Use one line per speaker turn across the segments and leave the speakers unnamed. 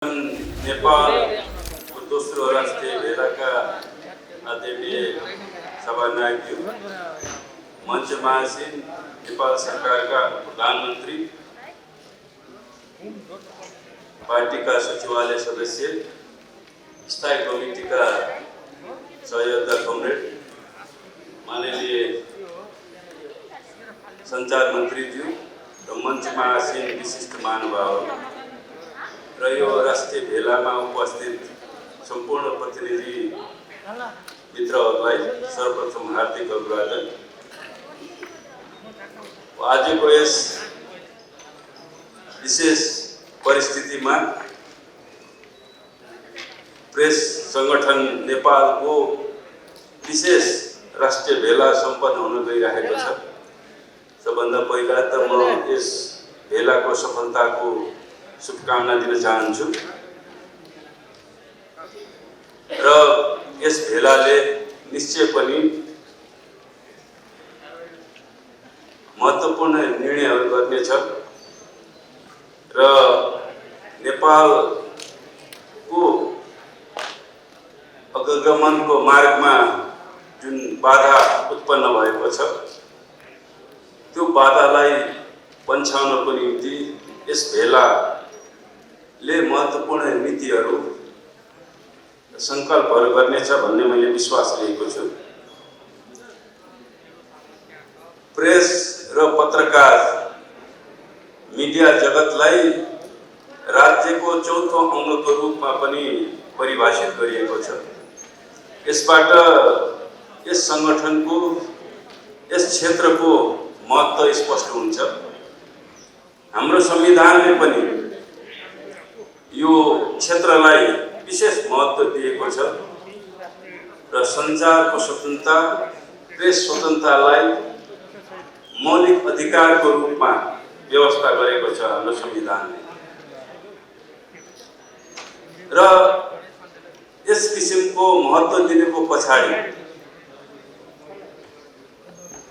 नेपाल दोस्रो राष्ट्रिय भेलाका आदरणीय सभानायकज्यू, मञ्च महासिन, नेपाल सरकारका प्रधानमन्त्री, पार्टीका सचिवालय सदस्य, स्थायी कमिटीका सहयोगका कमरेड, माननीय सञ्चार मन्त्रीज्यू र मञ्च महासिन विशिष्ट महानुभाव र यो राष्ट्रिय भेलामा उपस्थित सम्पूर्ण प्रतिनिधि मित्रहरूलाई सर्वप्रथम हार्दिक अभिवादन। आजको यस विशेष परिस्थितिमा प्रेस संगठन नेपालको विशेष राष्ट्रिय भेला सम्पन्न हुन गइरहेको छ। सबभन्दा पहिला त म यस भेलाको सफलताको शुभकामना दिन चाहन्छु र यस भेलाले निश्चय पनि महत्त्वपूर्ण निर्णयहरू गर्नेछ र नेपालको अग्रगमनको मार्गमा जुन बाधा उत्पन्न भएको छ त्यो बाधालाई पन्छाउनको निम्ति यस भेलाले महत्त्वपूर्ण नीतिहरू संकल्पहरू गर्नेछ भन्ने मैले विश्वास लिएको छु। प्रेस र पत्रकार मिडिया जगतलाई राज्यको चौथो अङ्गको रूपमा पनि परिभाषित गरिएको छ। यसबाट यस संगठनको यस क्षेत्रको महत्त्व स्पष्ट हुन्छ। हाम्रो संविधानले पनि यो क्षेत्रलाई विशेष महत्त्व दिएको छ र सञ्चारको स्वतन्त्रता, प्रेस स्वतन्त्रतालाई मौलिक अधिकारको रूपमा व्यवस्था गरेको छ हाम्रो संविधानले। र यस किसिमको महत्त्व दिनुको पछाडि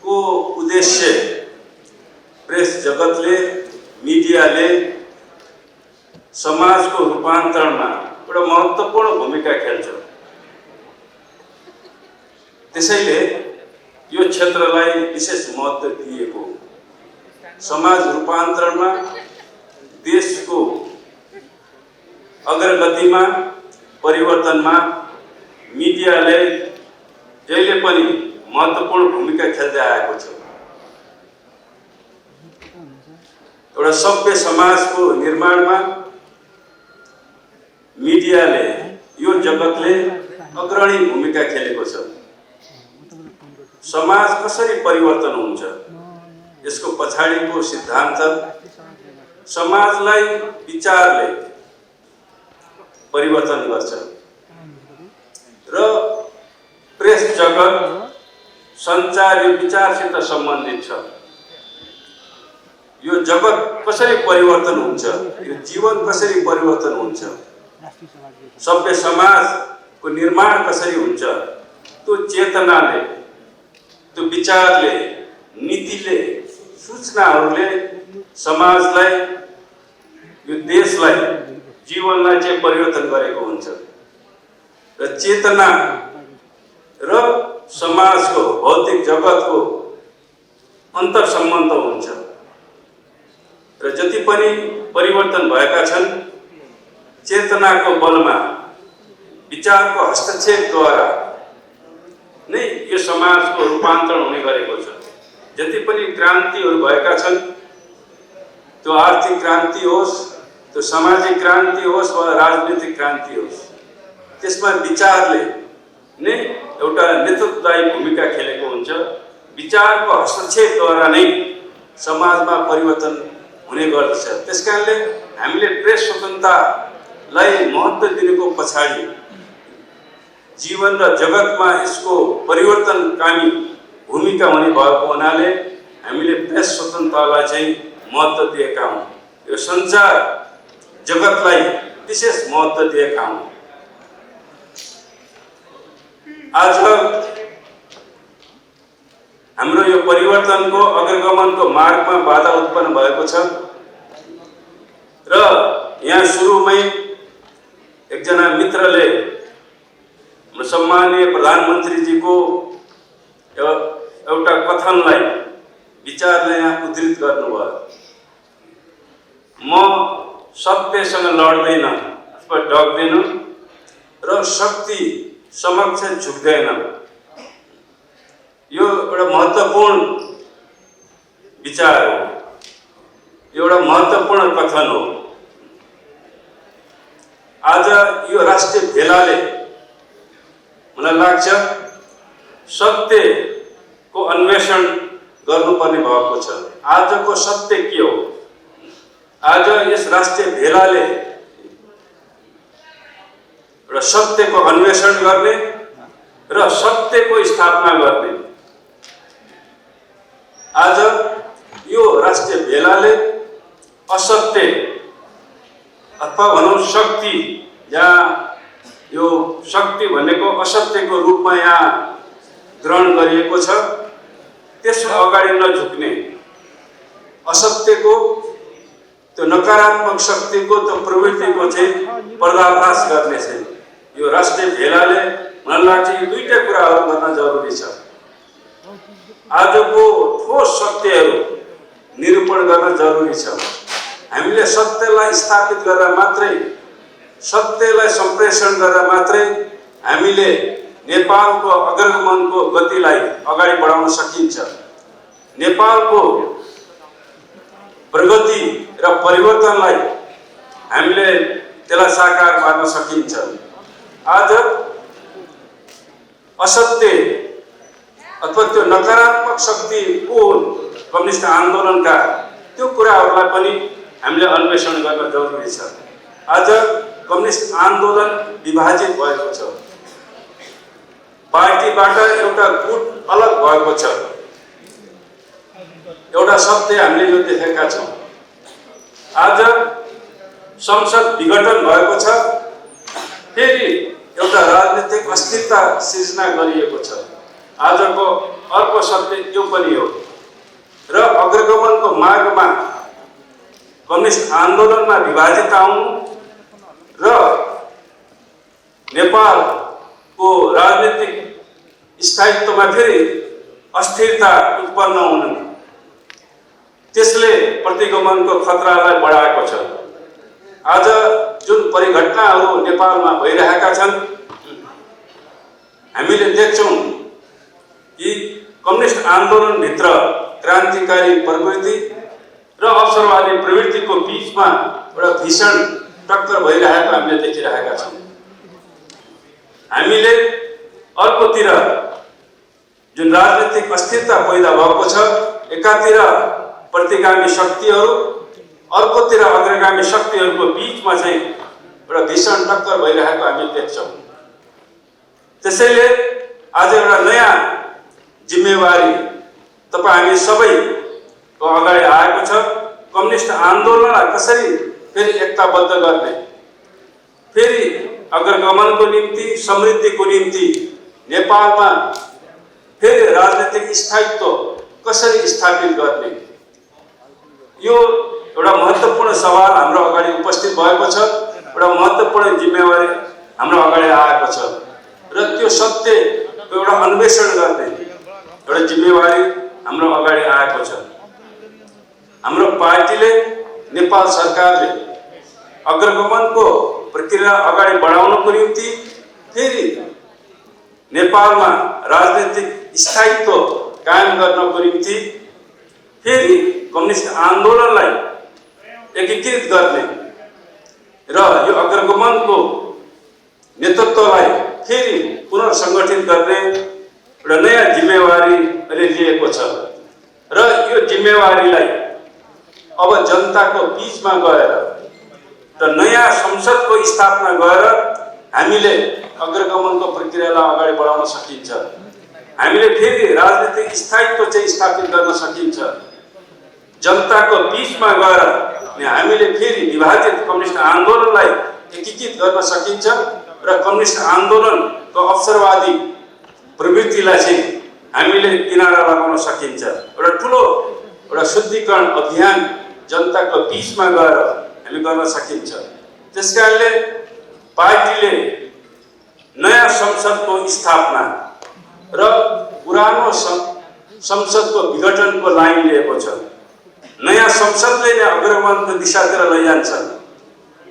को उद्देश्य प्रेस जगतले, मिडियाले समाजको रूपान्तरणमा एउटा महत्त्वपूर्ण भूमिका खेल्छ। त्यसैले यो क्षेत्रलाई विशेष महत्त्व दिएको, समाज रूपान्तरणमा, देशको अग्रगतिमा, परिवर्तनमा मिडियाले जहिले पनि महत्त्वपूर्ण भूमिका खेल्दै आएको छ। एउटा सभ्य समाजको निर्माणमा मिडियाले, यो जगतले अग्रणी भूमिका खेलेको छ। समाज कसरी परिवर्तन हुन्छ यसको पछाडिको सिद्धान्त समाजलाई विचारले परिवर्तन गर्छ र प्रेस जगत, सञ्चार यो विचारसित सम्बन्धित छ। यो जगत कसरी परिवर्तन हुन्छ, यो जीवन कसरी परिवर्तन हुन्छ, सभ्य समाजको निर्माण कसरी हुन्छ, त्यो चेतनाले, त्यो विचारले, नीतिले, सूचनाहरूले समाजलाई, यो देशलाई, जीवनलाई चाहिँ परिवर्तन गरेको हुन्छ र चेतना र समाजको, भौतिक जगतको अन्तर सम्बन्ध हुन्छ र जति पनि परिवर्तन भएका छन् चेतनाको बलमा, विचारको हस्तक्षेपद्वारा नै यो समाजको रूपान्तरण हुने गरेको छ। जति पनि क्रान्तिहरू भएका छन्, त्यो आर्थिक क्रान्ति होस्, त्यो सामाजिक क्रान्ति होस् वा राजनीतिक क्रान्ति होस्, त्यसमा विचारले नै एउटा नेतृत्वदायी भूमिका खेलेको हुन्छ। विचारको हस्तक्षेपद्वारा नै समाजमा परिवर्तन हुने गर्दछ। त्यसकारणले हामीले प्रेस स्वतन्त्रतालाई महत्त्व दिनुको पछाडि जीवन र जगतमा यसको परिवर्तनकामी भूमिका हुने भएको हुनाले हामीले प्रेस स्वतन्त्रतालाई चाहिँ महत्त्व दिएका हौँ। यो सञ्चार जगतलाई विशेष महत्त्व दिएका हौँ। आज हाम्रो यो परिवर्तनको अग्रगमनको मार्गमा बाधा उत्पन्न भएको छ र यहाँ सुरुमै एकजना मित्रले सम्माननीय प्रधानमन्त्रीजीको एउटा कथनलाई विचारले यहाँ उद्धृत गर्नुभयो। म सत्यसँग लड्दैन अथवा डग्दैन र शक्ति समक्ष झुक्दैन। यो एउटा महत्त्वपूर्ण विचार हो, एउटा महत्त्वपूर्ण कथन हो। आज यो राष्ट्रिय भेलाले मलाई लाग्छ सत्यको अन्वेषण गर्नुपर्ने भएको छ। आजको सत्य के हो? आज यस राष्ट्रिय भेलाले एउटा सत्यको अन्वेषण गर्ने र सत्यको स्थापना गर्ने। आज यो राष्ट्रिय भेलाले असत्य अथवा भनौँ शक्ति, जहाँ यो शक्ति भनेको असत्यको रूपमा यहाँ ग्रहण गरिएको छ, त्यसको अगाडि नझुक्ने, असत्यको त्यो नकारात्मक शक्तिको त्यो प्रवृत्तिको चाहिँ पर्दाफास गर्ने चाहिँ यो राष्ट्रिय भेलाले मलाई लाग्छ यो दुईटा कुराहरू गर्न जरुरी छ। आजको ठोस सत्यहरू निरूपण गर्न जरुरी छ। हामीले सत्यलाई स्थापित गरेर मात्रै, सत्यलाई सम्प्रेषण गरेर मात्रै हामीले नेपालको अग्रगमनको गतिलाई अगाडि बढाउन सकिन्छ। नेपालको प्रगति र परिवर्तनलाई हामीले त्यसलाई साकार पार्न सकिन्छ। आज असत्य अथवा त्यो नकारात्मक शक्ति को कम्युनिस्ट आन्दोलनका, त्यो कुराहरूलाई पनि हामीले अन्वेषण गर्न जरुरी छ। आज कम्युनिस्ट आन्दोलन विभाजित भएको छ, पार्टीबाट एउटा गुट अलग भएको छ। एउटा सत्य हामीले यो देखेका छौँ। आज संसद विघटन भएको छ, फेरि एउटा राजनीतिक अस्थिरता सिर्जना गरिएको छ। आजको अर्को सत्य त्यो पनि हो र अग्रगमनको मार्गमा कम्युनिस्ट आन्दोलनमा विभाजित आउनु र नेपालको राजनीतिक स्थायित्वमा फेरि अस्थिरता उत्पन्न हुनु, त्यसले प्रतिगमनको खतरालाई बढाएको छ। आज जुन परिघटनाहरू नेपालमा भइरहेका छन्, हामीले देख्छौँ कि कम्युनिस्ट आन्दोलनभित्र क्रान्तिकारी प्रवृत्ति र अवसरवादी प्रवृत्तिको बीचमा एउटा भीषण टक्कर भइरहेको हामीले देखिरहेका छौँ। हामीले अर्कोतिर जुन राजनीतिक अस्थिरता पैदा भएको छ, एकातिर प्रतिगामी शक्तिहरू, अर्कोतिर अग्रगामी शक्तिहरूको बीचमा चाहिँ एउटा भीषण टक्कर भइरहेको हामी देख्छौँ। त्यसैले आज एउटा नयाँ जिम्मेवारी तपाईँ हामी सबैको अगाडि आएको छ। कम्युनिस्ट आन्दोलनलाई कसरी फेरि एकताबद्ध गर्ने, फेरि अग्रगमनको निम्ति, समृद्धिको निम्ति नेपालमा फेरि राजनीतिक स्थायित्व कसरी स्थापित गर्ने, यो एउटा महत्त्वपूर्ण सवाल हाम्रो अगाडि उपस्थित भएको छ। एउटा महत्त्वपूर्ण जिम्मेवारी हाम्रो अगाडि आएको छ र त्यो सत्यको एउटा अन्वेषण गर्ने एउटा जिम्मेवारी हाम्रो अगाडि आएको छ। हाम्रो पार्टीले, नेपाल सरकारले अग्रगमनको प्रक्रिया अगाडि बढाउनको निम्ति फेरि नेपालमा राजनीतिक स्थायित्व कायम गर्नको निम्ति फेरि कम्युनिस्ट आन्दोलनलाई एकीकृत गर्ने र यो अग्रगमनको नेतृत्वलाई फेरि पुनर्सङ्गठित गर्ने एउटा नयाँ जिम्मेवारी अहिले लिएको छ र यो जिम्मेवारीलाई अब जनताको बीचमा गएर र नयाँ संसदको स्थापना गरेर हामीले अग्रगमनको प्रक्रियालाई अगाडि बढाउन सकिन्छ। हामीले फेरि राजनीतिक स्थायित्व चाहिँ स्थापित गर्न सकिन्छ। जनताको बीचमा गएर हामीले फेरि विभाजित कम्युनिस्ट आन्दोलनलाई एकीकृत गर्न सकिन्छ र कम्युनिस्ट आन्दोलनको अवसरवादी प्रवृत्तिलाई चाहिँ हामीले किनारा लगाउन सकिन्छ। एउटा ठुलो एउटा शुद्धिकरण अभियान जनताको बीचमा गएर हामी गर्न सकिन्छ। त्यसकारणले पार्टीले नयाँ संसदको स्थापना र पुरानो संसदको विघटनको लाइन लिएको छ। नयाँ संसदले नै अग्रगमनको दिशातिर लैजान्छ।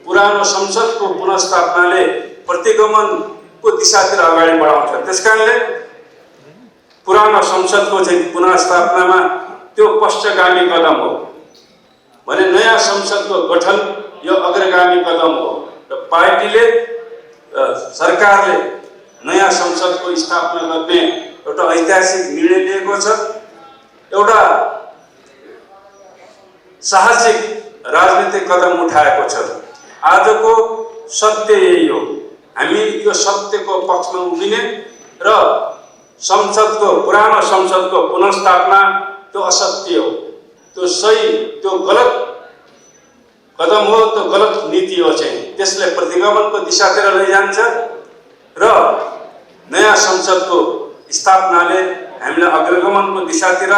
पुरानो संसदको पुनर्स्थापनाले प्रतिगमनको दिशातिर अगाडि बढाउँछ। त्यसकारणले पुरानो संसदको चाहिँ पुनर्स्थापनामा त्यो पश्चगामी कदम हो भने नयाँ संसदको गठन यो अग्रगामी कदम हो र पार्टीले सरकारले नयाँ संसदको स्थापना गर्ने एउटा ऐतिहासिक निर्णय लिएको छ। एउटा साहसिक राजनीतिक कदम उठाएको छ। आजको सत्य यही हो। हामी यो सत्यको पक्षमा उभिने र संसदको पुरानो संसदको पुनर्स्थापना त्यो असत्य हो, त्यो सही, त्यो गलत कदम हो, त्यो गलत नीति हो चाहिँ त्यसले प्रतिगमनको दिशातिर लैजान्छ र नयाँ संसदको स्थापनाले हामीलाई अग्रगमनको दिशातिर,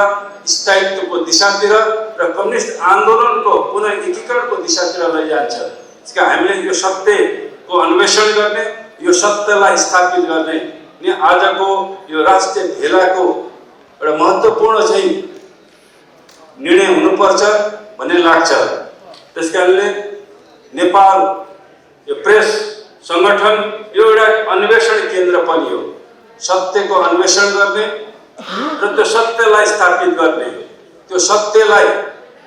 स्थायित्वको दिशातिर र कम्युनिस्ट आन्दोलनको पुनः एकीकरणको दिशातिर लैजान्छ। त्यसका हामीले यो सत्यको अन्वेषण गर्ने, यो सत्यलाई स्थापित गर्ने नि आजको यो राष्ट्रिय भेलाको एउटा महत्त्वपूर्ण चाहिँ निर्णय हुनुपर्छ भन्ने लाग्छ। त्यसकारणले नेपाल यो प्रेस संगठन यो एउटा अन्वेषण केन्द्र पनि हो। सत्यको अन्वेषण गर्ने र त्यो सत्यलाई स्थापित गर्ने, त्यो सत्यलाई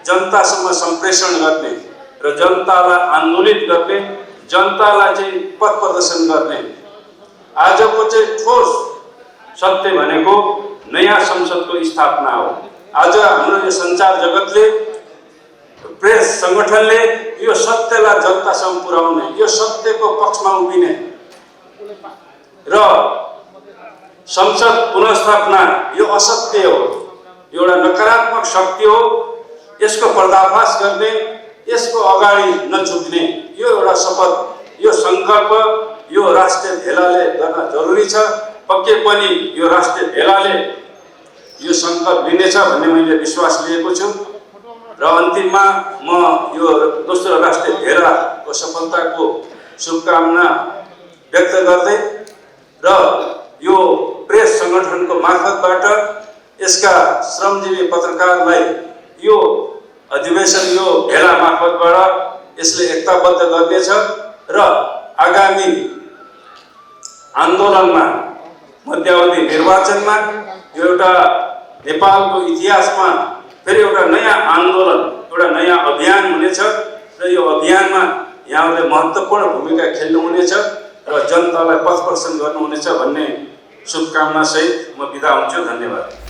जनतासम्म सम्प्रेषण गर्ने र जनतालाई आन्दोलित गर्ने, जनतालाई चाहिँ पथ प्रदर्शन गर्ने। आजको चाहिँ ठोस सत्य भनेको नयाँ संसदको स्थापना हो। आज हाम्रो यो सञ्चार जगतले, प्रेस संगठनले यो सत्यलाई जनतासम्म पुर्याउने, यो सत्यको पक्षमा उभिने र संसद पुनर्स्थापना यो असत्य हो, एउटा नकारात्मक शक्ति हो। यसको पर्दाफास गर्ने, यसको अगाडि नझुक्ने यो एउटा शपथ, यो सङ्कल्प यो राष्ट्रिय भेलाले गर्न जरुरी छ। पक्कै पनि यो राष्ट्रिय भेलाले यो सङ्कल्प लिनेछ भन्ने मैले विश्वास लिएको छु र अन्तिममा म यो दोस्रो राष्ट्रिय भेलाको सफलताको शुभकामना व्यक्त गर्दै र यो प्रेस संगठनको मार्फतबाट यसका श्रमजीवी पत्रकारलाई यो अधिवेशन, यो भेला मार्फतबाट यसले एकताबद्ध गर्नेछ र आगामी आन्दोलनमा, मध्यावधि निर्वाचनमा यो एउटा नेपालको इतिहासमा फेरि एउटा नयाँ आन्दोलन, एउटा नयाँ अभियान हुनेछ र यो अभियानमा यहाँहरूले महत्त्वपूर्ण भूमिका खेल्नुहुनेछ र जनतालाई पथ प्रदर्शन गर्नुहुनेछ भन्ने शुभकामना सहित म बिदा हुन्छु। धन्यवाद।